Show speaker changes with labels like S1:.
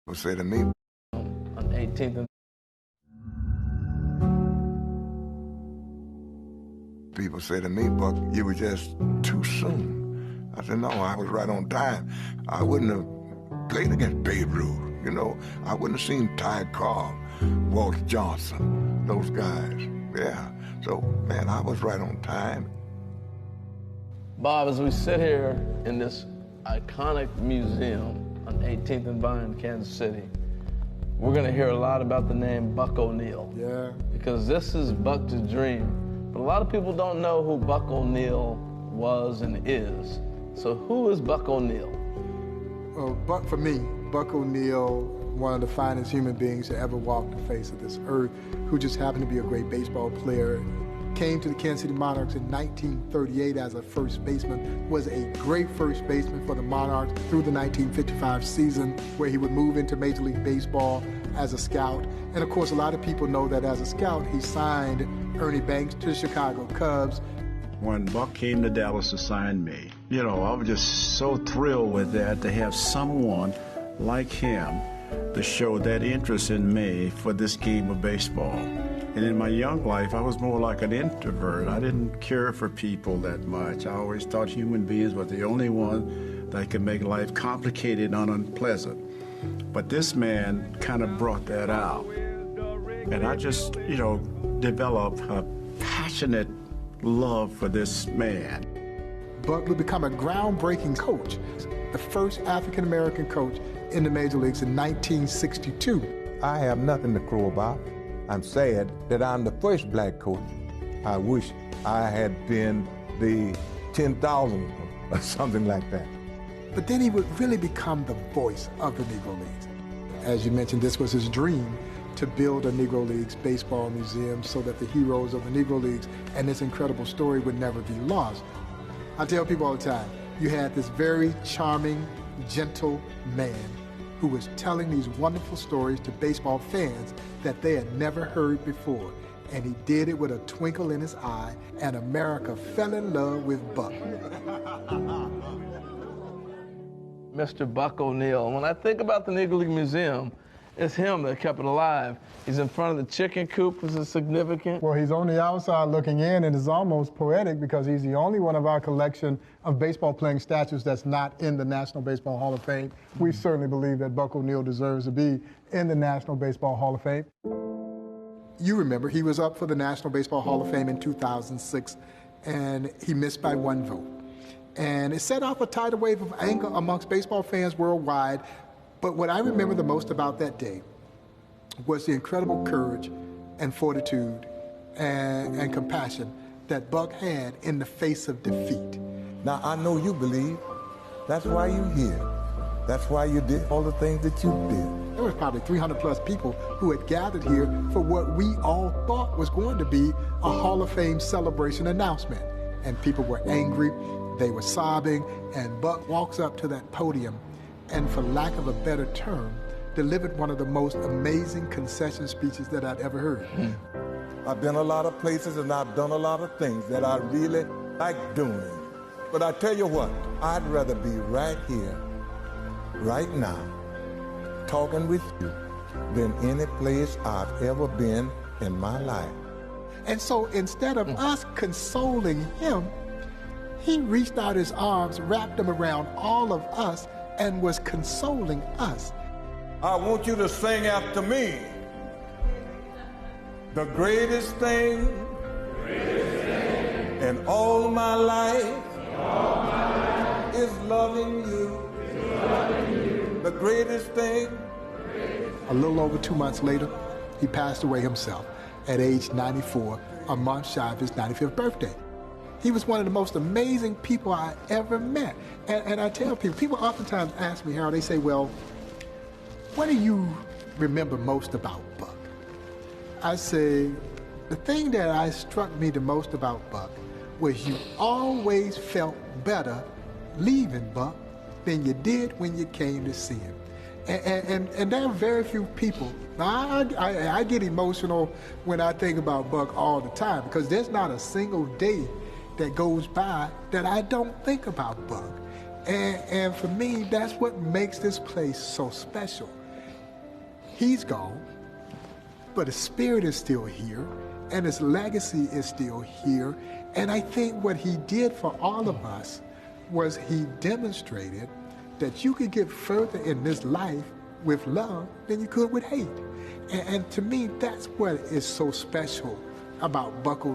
S1: People say to me,
S2: on 18th and
S1: people say to me, Buck, you were just too soon. I said, no, I was right on time. I wouldn't have played against Babe Ruth, you know. I wouldn't have seen Ty Cobb, Walt Johnson, those guys. Yeah, so, man, I was right on time.
S2: Bob, as we sit here in this iconic museum on 18th and Vine, Kansas City, we're going to hear a lot about the name Buck O'Neil.
S3: Yeah.
S2: Because this is Buck's dream. But a lot of people don't know who Buck O'Neil was and is. So who is Buck O'Neil?
S3: Well, Buck, for me, Buck O'Neil, one of the finest human beings to ever walk the face of this earth, who just happened to be a great baseball player, came to the Kansas City Monarchs in 1938 as a first baseman, was a great first baseman for the Monarchs through the 1955 season, where he would move into Major League Baseball as a scout. And of course, a lot of people know that as a scout, he signed Ernie Banks to the Chicago Cubs.
S4: When Buck came to Dallas to sign me, you know, I was just so thrilled with that, to have someone like him to show that interest in me for this game of baseball. And in my young life, I was more like an introvert. I didn't care for people that much. I always thought human beings were the only one that could make life complicated and unpleasant. But this man kind of brought that out. And I just, you know, developed a passionate love for this man.
S3: Buck would become a groundbreaking coach, the first African-American coach in the major leagues in 1962.
S5: I have nothing to crow about. I'm sad that I'm the first black coach. I wish I had been the 10,000th or something like that.
S3: But then he would really become the voice of the Negro Leagues. As you mentioned, this was his dream, to build a Negro Leagues baseball museum so that the heroes of the Negro Leagues and this incredible story would never be lost. I tell people all the time, you had this very charming, gentle man who was telling these wonderful stories to baseball fans that they had never heard before. And he did it with a twinkle in his eye, and America fell in love with Buck.
S2: Mr. Buck O'Neil. When I think about the Negro League Museum, it's him that kept it alive. He's in front of the chicken coop, which is significant.
S6: Well, he's on the outside looking in, and it's almost poetic because he's the only one of our collection of baseball playing statues that's not in the National Baseball Hall of Fame. We certainly believe that Buck O'Neil deserves to be in the National Baseball Hall of Fame.
S3: You remember, he was up for the National Baseball Hall of Fame in 2006, and he missed by 1 vote. And it set off a tidal wave of anger amongst baseball fans worldwide. But what I remember the most about that day was the incredible courage and fortitude and compassion that Buck had in the face of defeat.
S5: Now, I know you believe. That's why you're here. That's why you did all the things that you did.
S3: There was probably 300 plus people who had gathered here for what we all thought was going to be a Hall of Fame celebration announcement. And people were angry, they were sobbing, and Buck walks up to that podium and, for lack of a better term, delivered one of the most amazing concession speeches that I'd ever heard.
S5: I've been a lot of places and I've done a lot of things that I really like doing. But I tell you what, I'd rather be right here, right now, talking with you than any place I've ever been in my life.
S3: And so instead of us consoling him, he reached out his arms, wrapped them around all of us, and was consoling us.
S5: I want you to sing after me. The greatest thing in all my life is loving you. The greatest thing.
S3: A little over 2 months later, he passed away himself at age 94, a month shy of his 95th birthday. He was one of the most amazing people I ever met. And I tell people oftentimes ask me, Harold, they say, well, what do you remember most about Buck? I say, the thing that struck me the most about Buck was you always felt better leaving Buck than you did when you came to see him. And there are very few people. Now, I get emotional when I think about Buck all the time, because there's not a single day that goes by that I don't think about Buck. And for me, that's what makes this place so special. He's gone, but his spirit is still here, and his legacy is still here. And I think what he did for all of us was he demonstrated that you could get further in this life with love than you could with hate. And to me, that's what is so special about Buckle